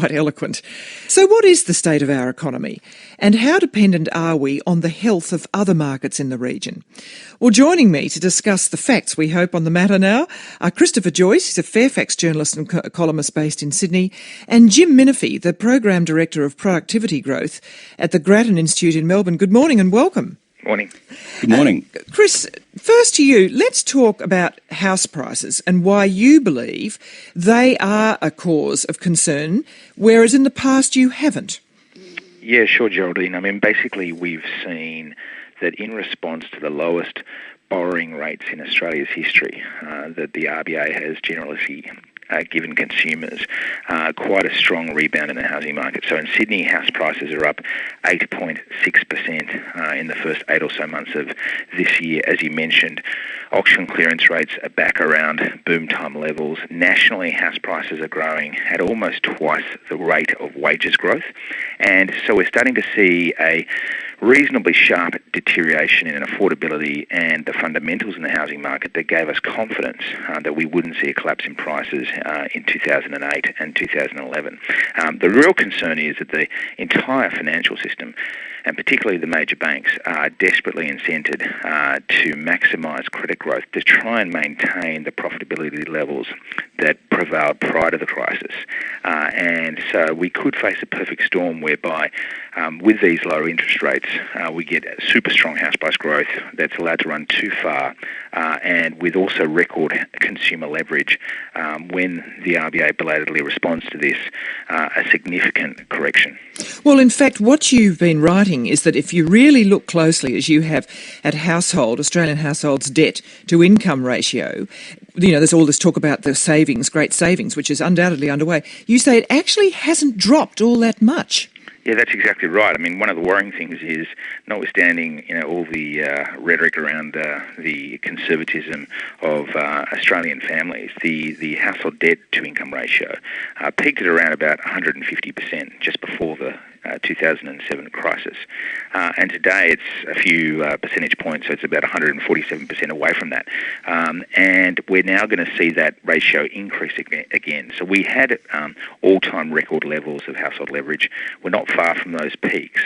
Quite eloquent. So what is the state of our economy, and how dependent are we on the health of other markets in the region? Well, joining me to discuss the facts, we hope, on the matter now are Christopher Joyce, he's a Fairfax journalist and columnist based in Sydney, and Jim Minifie, the Program Director of Productivity Growth at the Grattan Institute in Melbourne. Good morning and welcome. Morning. Good morning. Chris, first to you, let's talk about house prices and why you believe they are a cause of concern, whereas in the past you haven't. Yeah, sure, Geraldine. I mean, basically we've seen that in response to the lowest borrowing rates in Australia's history, that the RBA has generously given consumers quite a strong rebound in the housing market. So in Sydney, house prices are up 8.6% in the first 8 or so months of this year. As you mentioned, auction clearance rates are back around boom time levels. Nationally, house prices are growing at almost twice the rate of wages growth. And so we're starting to see a reasonably sharp deterioration in affordability and the fundamentals in the housing market that gave us confidence that we wouldn't see a collapse in prices in 2008 and 2011. The real concern is that the entire financial system, and particularly the major banks, are desperately incented to maximise credit growth to try and maintain the profitability levels that prevailed prior to the crisis. And so we could face a perfect storm whereby with these lower interest rates, we get super strong house price growth that's allowed to run too far, and with also record consumer leverage when the RBA belatedly responds to this, a significant correction. Well, in fact, what you've been writing is that if you really look closely, as you have, at Australian households' debt to income ratio, you know, there's all this talk about the savings, great savings, which is undoubtedly underway. You say it actually hasn't dropped all that much. Yeah, that's exactly right. I mean, one of the worrying things is, notwithstanding, you know, all the rhetoric around the conservatism of Australian families, the household debt to income ratio peaked at around about 150% just before the 2007 crisis. And today it's a few percentage points, so it's about 147% away from that. And we're now going to see that ratio increase again. So we had all-time record levels of household leverage. We're not far from those peaks.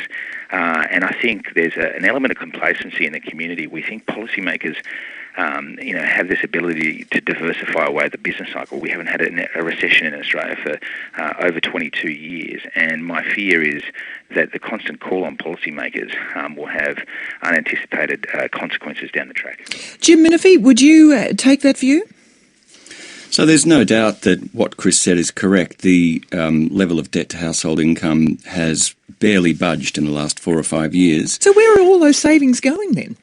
And I think there's an element of complacency in the community. We think policymakers have this ability to diversify away the business cycle. We haven't had a recession in Australia for over 22 years, and my fear is that the constant call on policymakers will have unanticipated consequences down the track. Jim Minifie, would you take that view? So there's no doubt that what Chris said is correct. The level of debt to household income has barely budged in the last 4 or 5 years. So where are all those savings going then?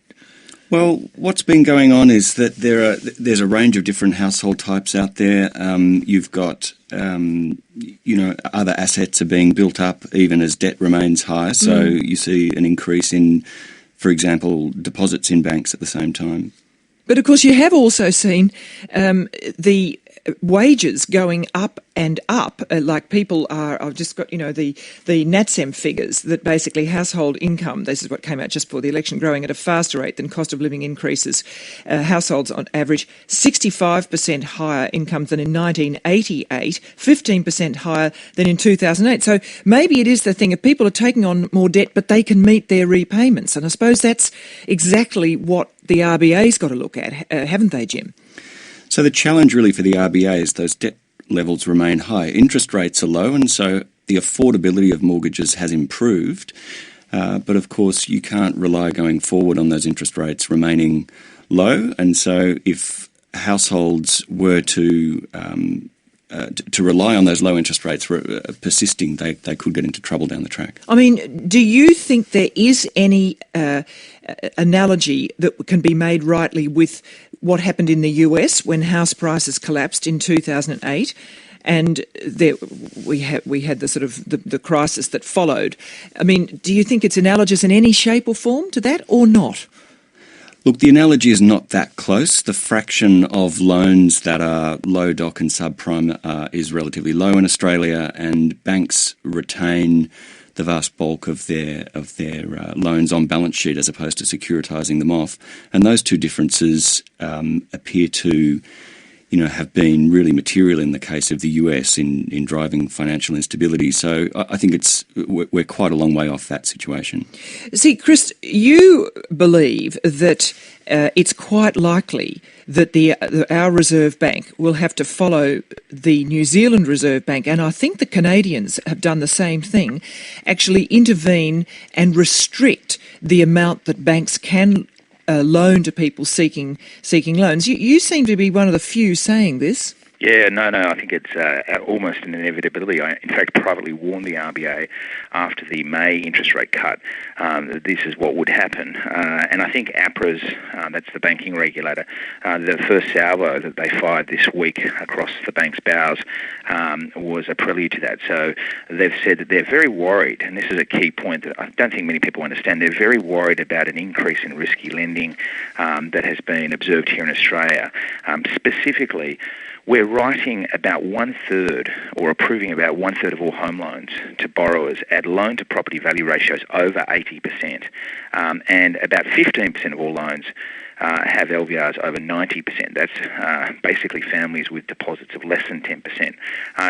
Well, what's been going on is that there's a range of different household types out there. You've got, other assets are being built up even as debt remains high. So you see an increase in, for example, deposits in banks at the same time. But of course you have also seen the wages going up and up, like people are, I've just got, the NatSem figures that basically household income, this is what came out just before the election, growing at a faster rate than cost of living increases. Households on average 65% higher incomes than in 1988, 15% higher than in 2008. So maybe it is the thing of people are taking on more debt, but they can meet their repayments. And I suppose that's exactly what the RBA's got to look at, haven't they, Jim? So the challenge really for the RBA is those debt levels remain high. Interest rates are low, and so the affordability of mortgages has improved. But of course, you can't rely going forward on those interest rates remaining low. And so if households were to rely on those low interest rates persisting, they could get into trouble down the track. I mean, do you think there is any analogy that can be made rightly with what happened in the US when house prices collapsed in 2008? And we had the sort of the crisis that followed. I mean, do you think it's analogous in any shape or form to that, or not? Look, the analogy is not that close. The fraction of loans that are low doc and subprime is relatively low in Australia, and banks retain the vast bulk of their loans on balance sheet as opposed to securitising them off. And those two differences appear to have been really material in the case of the US in driving financial instability. So I think we're quite a long way off that situation. See, Chris, you believe that it's quite likely that our Reserve Bank will have to follow the New Zealand Reserve Bank, and I think the Canadians have done the same thing, actually intervene and restrict the amount that banks can loan to people seeking loans. You seem to be one of the few saying this. Yeah, no, I think it's almost an inevitability. I, in fact, privately warned the RBA after the May interest rate cut that this is what would happen. And I think APRA's, that's the banking regulator, the first salvo that they fired this week across the bank's bows was a prelude to that. So they've said that they're very worried, and this is a key point that I don't think many people understand, they're very worried about an increase in risky lending that has been observed here in Australia. Specifically, we're writing about 1/3 or approving about 1/3 of all home loans to borrowers at loan-to-property value ratios over 80%, and about 15% of all loans have LVRs over 90%. That's basically families with deposits of less than 10%.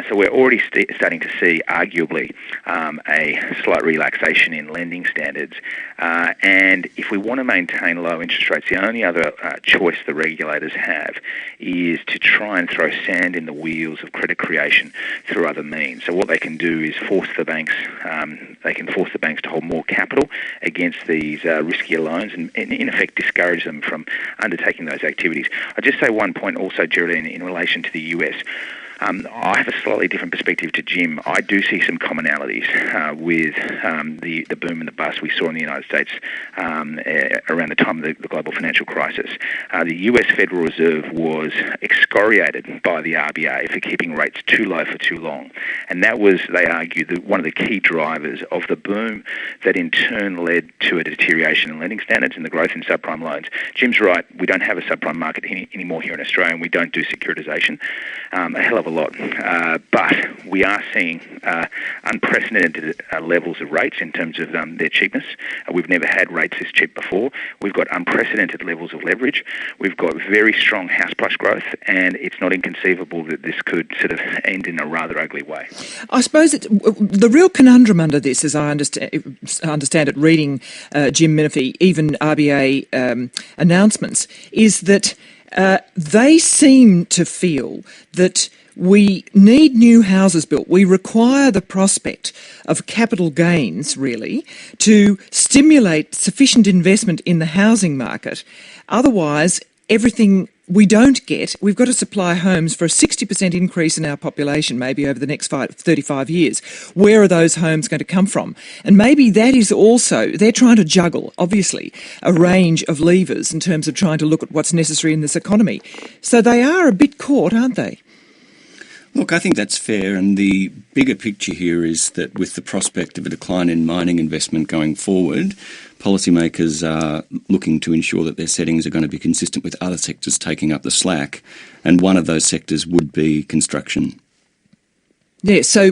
So we're already starting to see, arguably, a slight relaxation in lending standards. And if we want to maintain low interest rates, the only other choice the regulators have is to try and throw sand in the wheels of credit creation through other means. So what they can do is force the banks to hold more capital against these riskier loans and in effect discourage them from undertaking those activities. I'll just say one point also, Geraldine, in relation to the US. I have a slightly different perspective to Jim. I do see some commonalities with the boom and the bust we saw in the United States around the time of the global financial crisis. The US Federal Reserve was excoriated by the RBA for keeping rates too low for too long. And that was, they argued, one of the key drivers of the boom that in turn led to a deterioration in lending standards and the growth in subprime loans. Jim's right, we don't have a subprime market anymore here in Australia, and we don't do securitization a hell of a lot. But we are seeing unprecedented levels of rates in terms of their cheapness. We've never had rates this cheap before. We've got unprecedented levels of leverage. We've got very strong house price growth, and it's not inconceivable that this could sort of end in a rather ugly way. I suppose the real conundrum under this, as I understand it, reading Jim Menifee, even RBA announcements, is that they seem to feel that we need new houses built. We require the prospect of capital gains, really, to stimulate sufficient investment in the housing market. Otherwise, everything we don't get, we've got to supply homes for a 60% increase in our population, maybe over the next 35 years. Where are those homes going to come from? And maybe that is also, they're trying to juggle, obviously, a range of levers in terms of trying to look at what's necessary in this economy. So they are a bit caught, aren't they? Look, I think that's fair, and the bigger picture here is that with the prospect of a decline in mining investment going forward, policymakers are looking to ensure that their settings are going to be consistent with other sectors taking up the slack, and one of those sectors would be construction. Yeah, so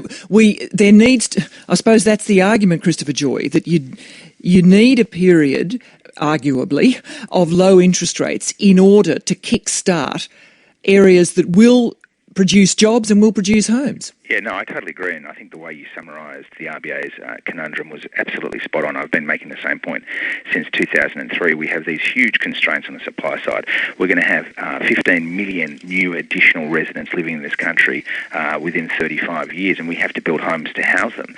there needs to, I suppose that's the argument, Christopher Joye, that you need a period, arguably, of low interest rates in order to kickstart areas that will produce jobs and will produce homes. Yeah, no, I totally agree, and I think the way you summarised the RBA's conundrum was absolutely spot on. I've been making the same point since 2003. We have these huge constraints on the supply side. We're going to have 15 million new additional residents living in this country within 35 years, and we have to build homes to house them.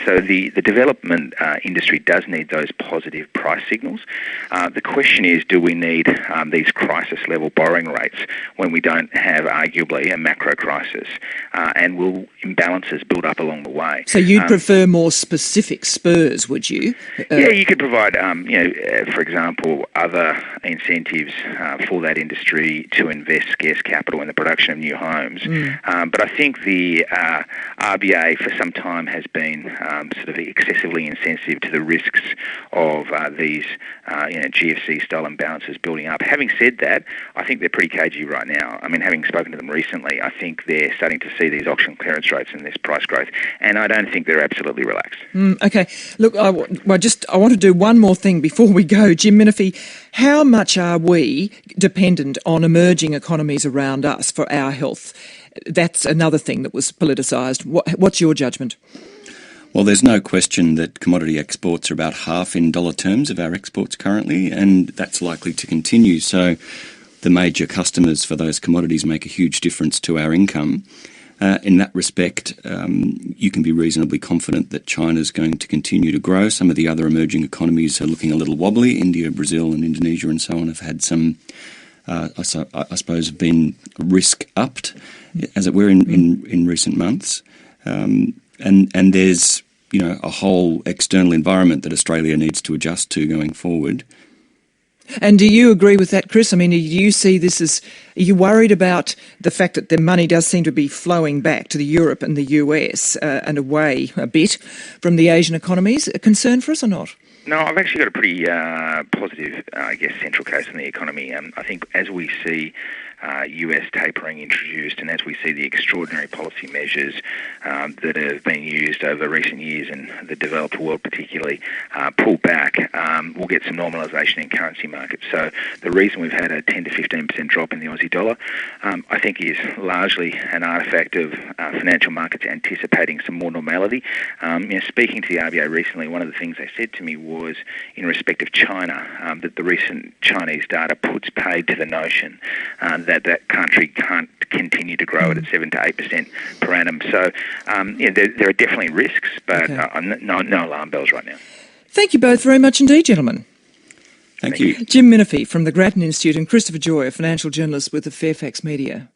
So the development industry does need those positive price signals. The question is, do we need these crisis-level borrowing rates when we don't have, arguably, a macro crisis? And will imbalances build up along the way? So you'd prefer more specific spurs, would you? Yeah, you could provide, for example, other incentives for that industry to invest scarce capital in the production of new homes. But I think the RBA for some time has been sort of excessively insensitive to the risks of these GFC-style imbalances building up. Having said that, I think they're pretty cagey right now. I mean, having spoken to them recently, I think they're starting to see these auction clearance interest rates and this price growth. And I don't think they're absolutely relaxed. Okay. Look, I want to do one more thing before we go. Jim Menifee, how much are we dependent on emerging economies around us for our health? That's another thing that was politicised. What's your judgment? Well, there's no question that commodity exports are about half in dollar terms of our exports currently, and that's likely to continue. So the major customers for those commodities make a huge difference to our income. In that respect, you can be reasonably confident that China's going to continue to grow. Some of the other emerging economies are looking a little wobbly. India, Brazil and Indonesia and so on have had some, I suppose, have been risk-upped, as it were, in recent months. And there's, a whole external environment that Australia needs to adjust to going forward. And do you agree with that, Chris? I mean, do you see this as, are you worried about the fact that the money does seem to be flowing back to the Europe and the US and away a bit from the Asian economies? A concern for us or not? No, I've actually got a pretty positive, central case on the economy. I think as we see US tapering introduced and as we see the extraordinary policy measures that have been used over recent years in the developed world particularly pull back, we'll get some normalisation in currency markets. So the reason we've had a 10 to 15% drop in the Aussie dollar, I think is largely an artefact of financial markets anticipating some more normality. Speaking to the RBA recently, one of the things they said to me was in respect of China, that the recent Chinese data puts paid to the notion that country can't continue to grow at 7 to 8% per annum. So, there are definitely risks, but no alarm bells right now. Thank you both very much indeed, gentlemen. Thank you. Jim Menifee from the Grattan Institute and Christopher Joye, a financial journalist with the Fairfax Media.